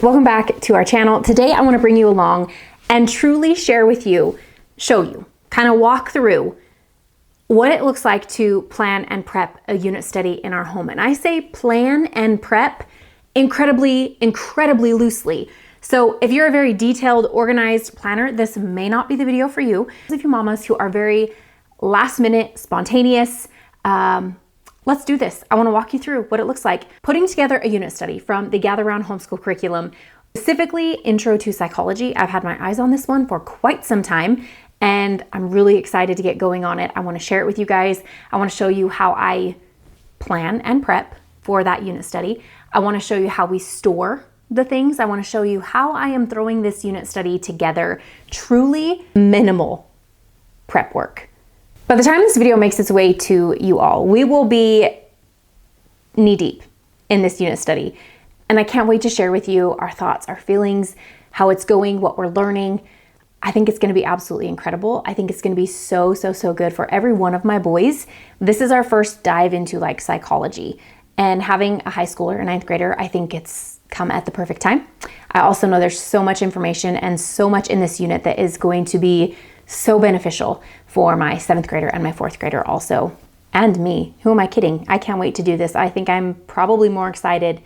Welcome back to our channel. Today I want to bring you along and truly share with you, show you, kind of walk through what it looks like to plan and prep a unit study in our home. And I say plan and prep incredibly loosely. So if you're a very detailed, organized planner, this may not be the video for you. If you mamas who are very last minute, spontaneous, let's do this. I want to walk you through what it looks like putting together a unit study from the Gather Round Homeschool curriculum, specifically Intro to Psychology. I've had my eyes on this one for quite some time, and I'm really excited to get going on it. I want to share it with you guys. I want to show you how I plan and prep for that unit study. I want to show you how we store the things. I want to show you how I am throwing this unit study together. Truly minimal prep work. By the time this video makes its way to you all, we will be knee deep in this unit study. And I can't wait to share with you our thoughts, our feelings, how it's going, what we're learning. I think it's going to be absolutely incredible. I think it's going to be so good for every one of my boys. This is our first dive into like psychology, and having a high schooler, a ninth grader, I think it's come at the perfect time. I also know there's so much information and so much in this unit that is going to be so beneficial for my 7th grader and my 4th grader also, and me. Who am I kidding? I can't wait to do this. I think I'm probably more excited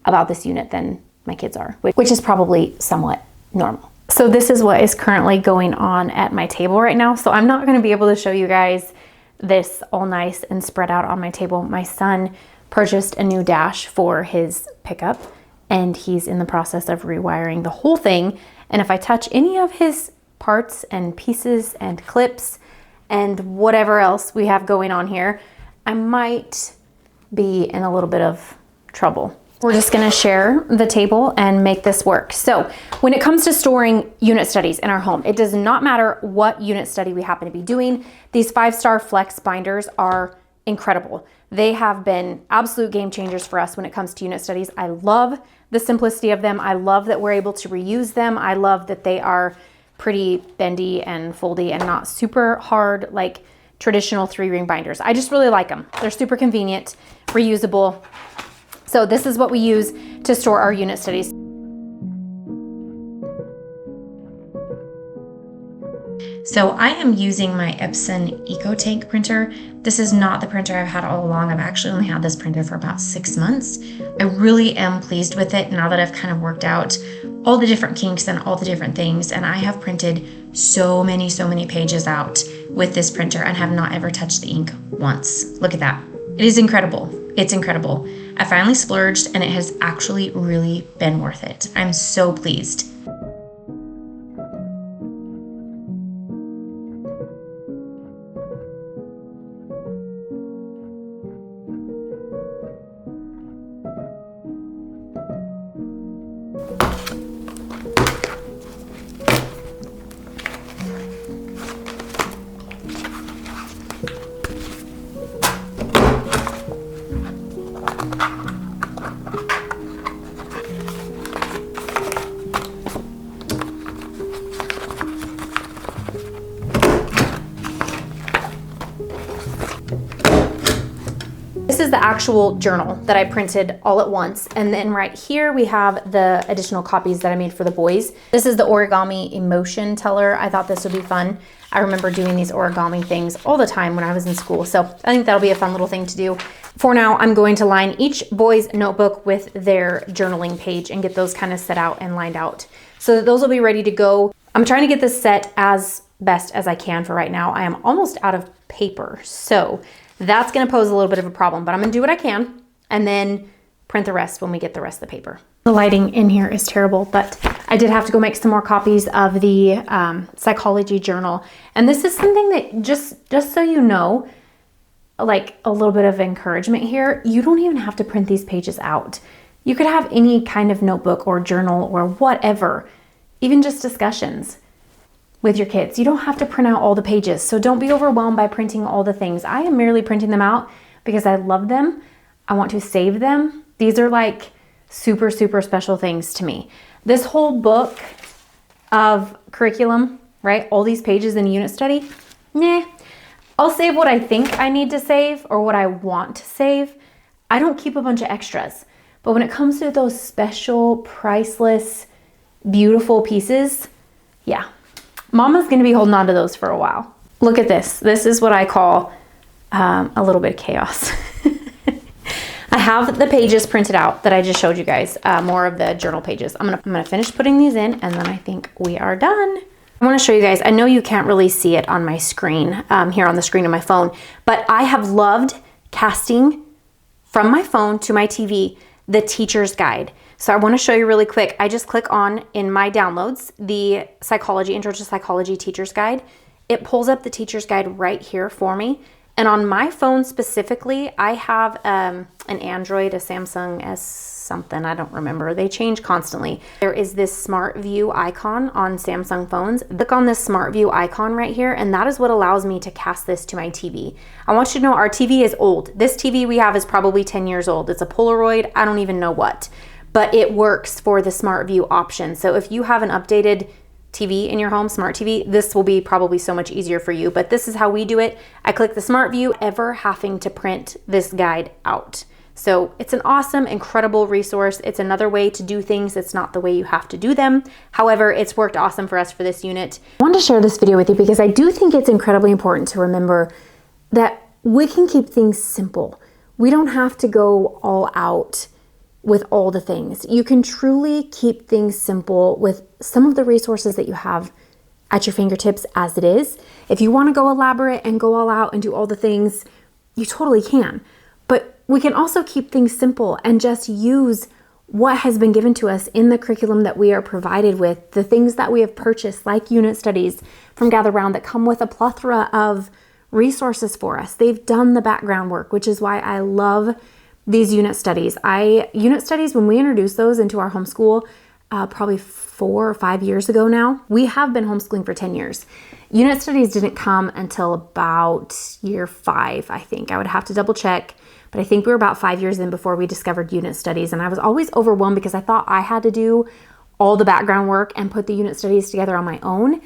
about this unit than my kids are, which is probably somewhat normal. So this is what is currently going on at my table right now. So I'm not going to be able to show you guys this all nice and spread out on my table. My son purchased a new dash for his pickup, and he's in the process of rewiring the whole thing. And if I touch any of his parts and pieces and clips and whatever else we have going on here, I might be in a little bit of trouble. We're just going to share the table and make this work. So when it comes to storing unit studies in our home, it does not matter what unit study we happen to be doing. These 5-star flex binders are incredible. They have been absolute game changers for us when it comes to unit studies. I love the simplicity of them. I love that we're able to reuse them. I love that they are pretty bendy and foldy and not super hard like traditional 3-ring binders. I just really like them. They're super convenient, reusable. So this is what we use to store our unit studies. So I am using my Epson EcoTank printer. This is not the printer I've had all along. I've actually only had this printer for about 6 months. I really am pleased with it now that I've kind of worked out all the different kinks and all the different things. And I have printed so many pages out with this printer and have not ever touched the ink once. Look at that. It is incredible. It's incredible. I finally splurged and it has actually really been worth it. I'm so pleased. This is the actual journal that I printed all at once. And then right here we have the additional copies that I made for the boys. This is the origami emotion teller. I thought this would be fun. I remember doing these origami things all the time when I was in school. So I think that'll be a fun little thing to do. For now, I'm going to line each boy's notebook with their journaling page and get those kind of set out and lined out so that those will be ready to go. I'm trying to get this set as best as I can for right now. I am almost out of paper. So that's going to pose a little bit of a problem, but I'm going to do what I can and then print the rest when we get the rest of the paper. The lighting in here is terrible, but I did have to go make some more copies of the psychology journal. And this is something that just so you know, like a little bit of encouragement here, you don't even have to print these pages out. You could have any kind of notebook or journal or whatever, even just discussions with your kids. You don't have to print out all the pages, so don't be overwhelmed by printing all the things. I am merely printing them out because I love them. I want to save them. These are like super special things to me. This whole book of curriculum, right? All these pages in unit study, nah. I'll save what I think I need to save or what I want to save. I don't keep a bunch of extras. But when it comes to those special, priceless, beautiful pieces, yeah, Mama's gonna be holding on to those for a while. Look at this. This is what I call a little bit of chaos. I have the pages printed out that I just showed you guys, more of the journal pages. I'm gonna finish putting these in, and then I think we are done. I want to show you guys, I know you can't really see it on my screen, here on the screen of my phone, but I have loved casting from my phone to my TV the teacher's guide. So I want to show you really quick. I just click on, in my downloads, the psychology, Intro to Psychology teacher's guide. It pulls up the teacher's guide right here for me. And on my phone specifically, I have an Android, a Samsung S something, I don't remember. They change constantly. There is this Smart View icon on Samsung phones. Click on this Smart View icon right here, and that is what allows me to cast this to my TV. I want you to know our TV is old. This TV we have is probably 10 years old. It's a Polaroid, I don't even know what, but it works for the Smart View option. So if you have an updated TV in your home, smart TV, this will be probably so much easier for you, but this is how we do it. I click the Smart View, ever having to print this guide out. So it's an awesome, incredible resource. It's another way to do things. It's not the way you have to do them. However, it's worked awesome for us for this unit. I wanted to share this video with you because I do think it's incredibly important to remember that we can keep things simple. We don't have to go all out with all the things. You can truly keep things simple with some of the resources that you have at your fingertips as it is. If you want to go elaborate and go all out and do all the things, you totally can. But we can also keep things simple and just use what has been given to us in the curriculum that we are provided with, the things that we have purchased, like unit studies from Gather Round that come with a plethora of resources for us. They've done the background work, which is why I love these unit studies. Unit studies, when we introduced those into our homeschool, probably 4 or 5 years ago now, we have been homeschooling for 10 years. Unit studies didn't come until about year 5, I think. I would have to double check, but I think we were about 5 years in before we discovered unit studies. And I was always overwhelmed because I thought I had to do all the background work and put the unit studies together on my own.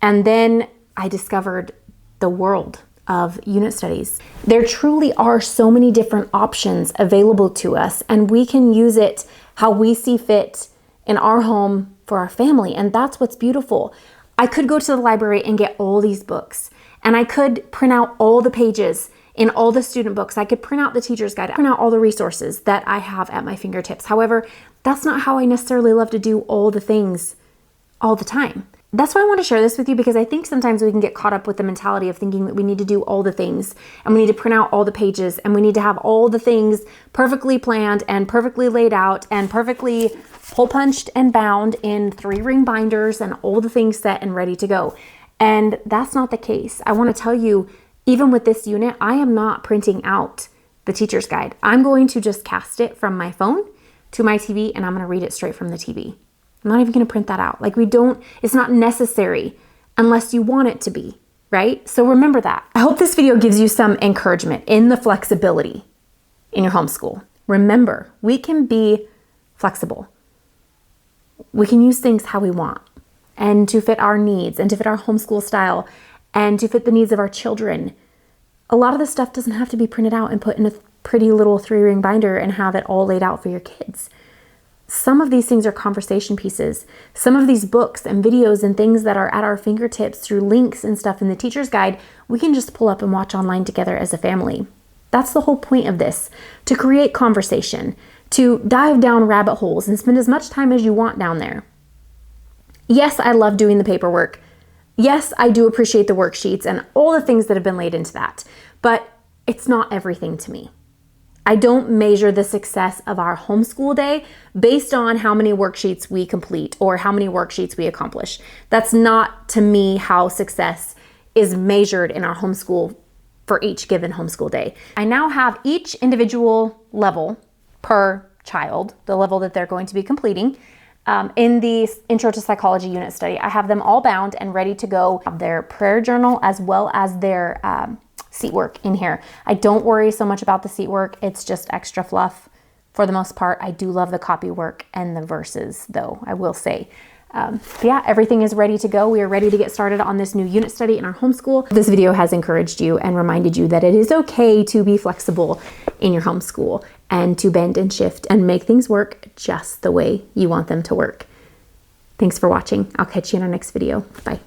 And then I discovered the world of unit studies. There truly are so many different options available to us, and we can use it how we see fit in our home for our family. And that's what's beautiful. I could go to the library and get all these books, and I could print out all the pages in all the student books. I could print out the teacher's guide, print out all the resources that I have at my fingertips. However, that's not how I necessarily love to do all the things all the time. That's why I want to share this with you, because I think sometimes we can get caught up with the mentality of thinking that we need to do all the things and we need to print out all the pages and we need to have all the things perfectly planned and perfectly laid out and perfectly hole punched and bound in 3-ring binders and all the things set and ready to go. And that's not the case. I want to tell you, even with this unit, I am not printing out the teacher's guide. I'm going to just cast it from my phone to my TV, and I'm going to read it straight from the TV. I'm not even going to print that out. Like, it's not necessary unless you want it to be, right? So remember that. I hope this video gives you some encouragement in the flexibility in your homeschool. Remember, we can be flexible. We can use things how we want and to fit our needs and to fit our homeschool style and to fit the needs of our children. A lot of the stuff doesn't have to be printed out and put in a pretty little 3-ring binder and have it all laid out for your kids. Some of these things are conversation pieces. Some of these books and videos and things that are at our fingertips through links and stuff in the teacher's guide, we can just pull up and watch online together as a family. That's the whole point of this, to create conversation, to dive down rabbit holes and spend as much time as you want down there. Yes, I love doing the paperwork. Yes, I do appreciate the worksheets and all the things that have been laid into that, but it's not everything to me. I don't measure the success of our homeschool day based on how many worksheets we complete or how many worksheets we accomplish. That's not, to me, how success is measured in our homeschool for each given homeschool day. I now have each individual level per child, the level that they're going to be completing. In the Intro to Psychology unit study, I have them all bound and ready to go. Their prayer journal as well as their seat work in here. I don't worry so much about the seat work. It's just extra fluff for the most part. I do love the copy work and the verses, though, I will say. Yeah, everything is ready to go. We are ready to get started on this new unit study in our homeschool. This video has encouraged you and reminded you that it is okay to be flexible in your homeschool and to bend and shift and make things work just the way you want them to work. Thanks for watching. I'll catch you in our next video. Bye.